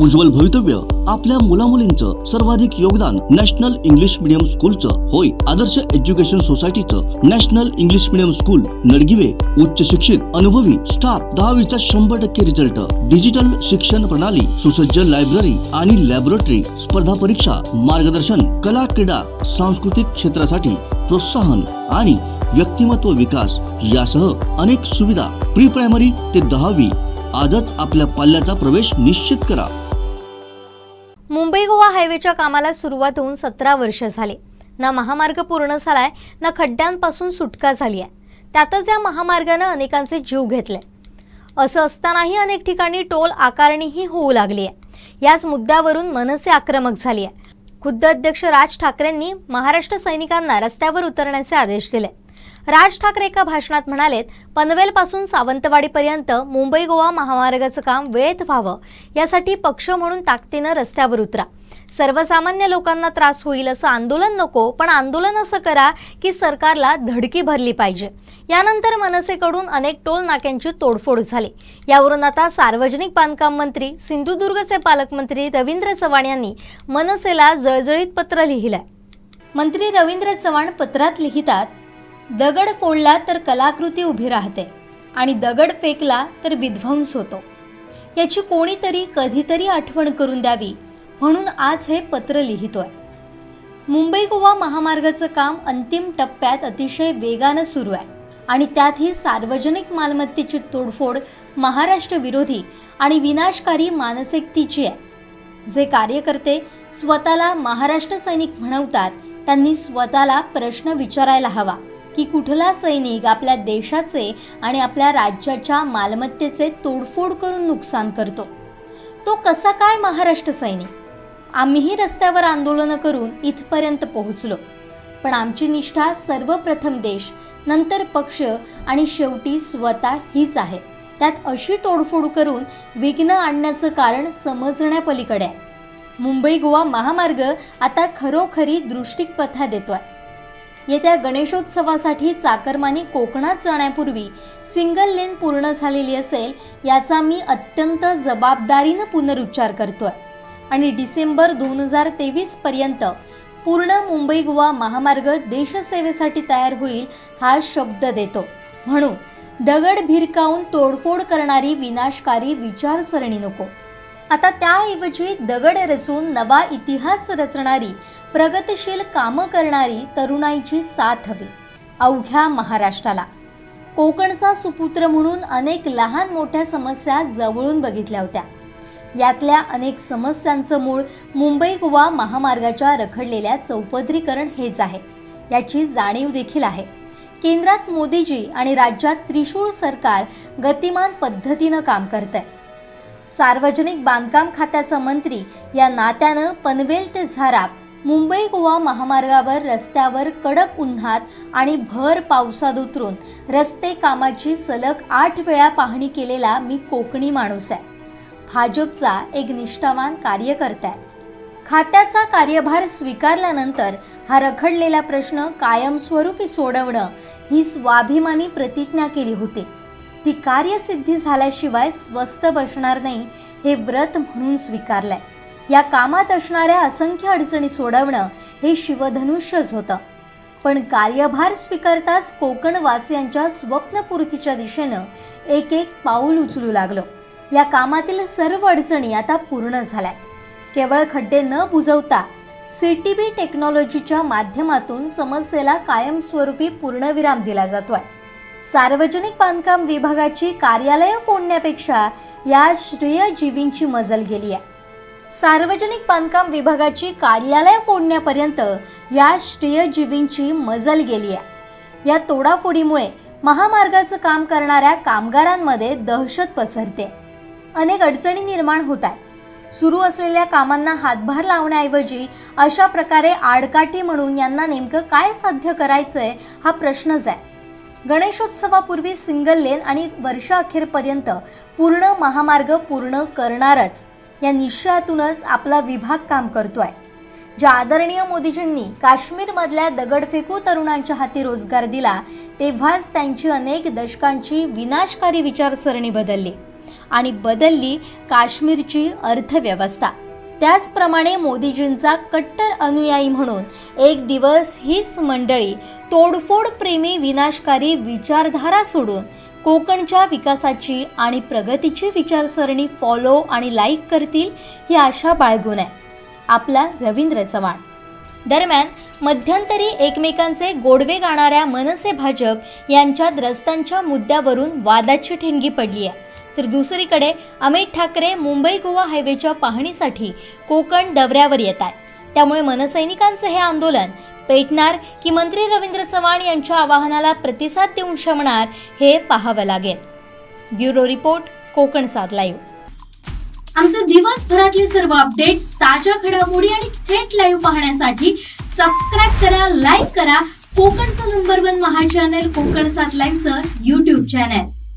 उज्ज्वल भवितव्य आपल्या मुलामुलींचं सर्वाधिक योगदान नॅशनल इंग्लिश मीडियम स्कूलचं होय। आदर्श एज्युकेशन सोसायटीचं national English medium school Nadgive उच्च शिक्षित अनुभवी स्टाफ 10वीचा 100% रिझल्ट, डिजिटल शिक्षण प्रणाली, सुसज्ज लायब्ररी आणि लॅबोरेटरी, स्पर्धा परीक्षा मार्गदर्शन, कला क्रीडा सांस्कृतिक क्षेत्रासाठी प्रोत्साहन आणि व्यक्तिमत्व विकास यासह अनेक सुविधा। प्री प्रायमरी ते 10वी आजच आपल्या पाल्याचा प्रवेश निश्चित करा। मुंबई गोवा हायवेच्या कामाला सुरुवात होऊन 17 वर्ष झाली। ना महामार्ग पूर्ण झालाय ना खड्ड्यांपासून सुटका झाली आहे। त्यातच या महामार्गाने अनेकांचे जीव घेतले। असं असतानाही अनेक ठिकाणी टोल आकारणीही होऊ लागली आहे। याच मुद्द्यावरून मनसे आक्रमक झाली आहे। खुद्द अध्यक्ष राज ठाकरेंनी महाराष्ट्र सैनिकांना रस्त्यावर उतरण्याचे आदेश दिले। राज ठाकरे एका भाषणात म्हणालेत, पनवेलपासून सावंतवाडीपर्यंत मुंबई गोवा महामार्गाचं काम वेळेत व्हावं यासाठी पक्ष म्हणून ताकदीनं रस्त्यावर उतरा। सर्वसामान्य लोकांना त्रास होईल असं आंदोलन नको, पण आंदोलन असं करा की सरकारला धडकी भरली पाहिजे। यानंतर मनसेकडून अनेक टोल नाक्यांची तोडफोड झाली। यावरून आता सार्वजनिक बांधकाम मंत्री, सिंधुदुर्गचे पालकमंत्री रवींद्र चव्हाण यांनी मनसेला जळजळीत पत्र लिहिलंय। मंत्री रवींद्र चव्हाण पत्रात लिहितात, दगड फोडला तर कलाकृती उभी राहते आणि दगड फेकला तर विध्वंस होतो। याची कोणीतरी कधीतरी आठवण करून द्यावी म्हणून आज हे पत्र लिहितोय। मुंबई गोवा महामार्गाचं काम अंतिम टप्प्यात अतिशय वेगानं सुरू आहे आणि त्यात ही सार्वजनिक मालमत्तेची तोडफोड महाराष्ट्र विरोधी आणि विनाशकारी मानसिकतेची आहे। जे कार्यकर्ते स्वतःला महाराष्ट्र सैनिक म्हणवतात त्यांनी स्वतःला प्रश्न विचारायला हवा की कुठला सैनिक आपल्या देशाचे आणि आपल्या राज्याच्या मालमत्तेचे तोडफोड करून नुकसान करतो। तो कसा काय महाराष्ट्र सैनिक? आम्हीही रस्त्यावर आंदोलन करून इथपर्यंत पोहोचलो, पण आमची निष्ठा सर्वप्रथम देश, नंतर पक्ष आणि शेवटी स्वतः हीच आहे। त्यात अशी तोडफोड करून विघ्न आणण्याचं कारण समजण्यापलीकडे आहे। मुंबई गोवा महामार्ग आता खरोखरी दृष्टिपथा देतोय। येत्या गणेशोत्सवासाठी चाकरमानी कोकणात जाण्यापूर्वी सिंगल लेन पूर्ण झालेली असेल याचा मी अत्यंत जबाबदारीनं पुनरुच्चार करतोय आणि डिसेंबर 2023 पर्यंत पूर्ण मुंबई गोवा महामार्ग देशसेवेसाठी तयार होईल हा शब्द देतो। म्हणून दगड भिरकावून तोडफोड करणारी विनाशकारी विचारसरणी नको। आता त्याऐवजी दगड रचून नवा इतिहास रचणारी, प्रगतिशील कामं करणारी तरुणाईची साथ हवी अवघ्या महाराष्ट्राला। कोकणचा सुपुत्र म्हणून अनेक लहान मोठ्या समस्या जवळून बघितल्या होत्या। यातल्या अनेक समस्यांचं मूळ मुंबई गोवा महामार्गाच्या रखडलेल्या चौपदरीकरण हेच आहे। याची जाणीव देखील आहे। केंद्रात मोदीजी आणि राज्यात त्रिशूळ सरकार गतिमान पद्धतीनं काम करतंय। सार्वजनिक बांधकाम खात्याचा मंत्री या नात्यानं पनवेल ते झाराप मुंबई गोवा महामार्गावर रस्त्यावर कडक उन्हात आणि भर पावसात उतरून रस्ते कामाची सलग 8 वेळा पाहणी केलेला मी कोकणी माणूस आहे। भाजपचा एक निष्ठावान कार्यकर्ता आहे। खात्याचा कार्यभार स्वीकारल्यानंतर हा रखडलेला प्रश्न कायमस्वरूपी सोडवणं ही स्वाभिमानी प्रतिज्ञा केली होती। ती कार्यसिद्धी झाल्याशिवाय स्वस्थ बसणार नाही हे व्रत म्हणून स्वीकारलंय। या कामात असणाऱ्या असंख्य अडचणी सोडवणं हे शिवधनुष्यच होतं, पण कार्यभार स्वीकारताच कोकणवासियांच्या स्वप्नपूर्तीच्या दिशेनं एक एक पाऊल उचलू लागलो। या कामातील सर्व अडचणी आता पूर्ण झाल्या। केवळ खड्डे न बुजवता सीटीबी टेक्नॉलॉजीच्या माध्यमातून समस्येला कायमस्वरूपी पूर्णविराम दिला जातोय। सार्वजनिक बांधकाम विभागाची कार्यालय फोडण्यापेक्षा या श्रेयजीवींची मजल गेली आहे। सार्वजनिक बांधकाम विभागाची कार्यालय फोडण्यापर्यंत या श्रेयजीवींची मजल गेली आहे। या तोडाफोडीमुळे महामार्गाचं काम करणाऱ्या कामगारांमध्ये दहशत पसरते। अनेक अडचणी निर्माण होत आहेत। सुरू असलेल्या कामांना हातभार लावण्याऐवजी अशा प्रकारे आडकाठी म्हणून यांना नेमकं काय साध्य करायचंय हा प्रश्नच आहे। गणेशोत्सवापूर्वी सिंगल लेन आणि वर्षाअखेरपर्यंत पूर्ण महामार्ग पूर्ण करणारच या निश्चयातूनच आपला विभाग काम करतोय। ज्या आदरणीय मोदीजींनी काश्मीरमधल्या दगडफेकू तरुणांच्या हाती रोजगार दिला तेव्हाच त्यांची अनेक दशकांची विनाशकारी विचारसरणी बदलली आणि बदलली काश्मीरची अर्थव्यवस्था. त्याचप्रमाणे मोदीजींचा कट्टर अनुयायी म्हणून एक दिवस हीच मंडळी तोडफोड प्रेमी विनाशकारी विचारधारा सोडून कोकणच्या विकासाची आणि प्रगतीची विचारसरणी फॉलो आणि लाईक करतील ही आशा बाळगून आहे आपला रवींद्र चव्हाण. दरम्यान मध्यंतरी एकमेकांचे गोडवे गाणाऱ्या मनसे भाजप यांच्यात रस्त्यांच्या मुद्द्यावरून वादाची ठिणगी पडली आहे. तर दुसरीकडे अमित ठाकरे मुंबई गोवा हायवेच्या पाहणीसाठी कोकण दौऱ्यावर येत आहे. त्यामुळे मनसैनिकांचे हे आंदोलन पेटणार की मंत्री रवींद्र चव्हाण यांच्या आवाहनाला प्रतिसाद देऊन शमणार हे पाहावं लागेल. Bureau report, Konkan 7 live. आमचे दिवसभरातले सर्व अपडेट्स, ताज्या घडामोडी आणि थेट लाईव्ह पाहण्यासाठी सबस्क्राईब करा, लाईक करा कोकणचं नंबर 1 महा चॅनल कोकण 7 लाईव्हचं YouTube चॅनल.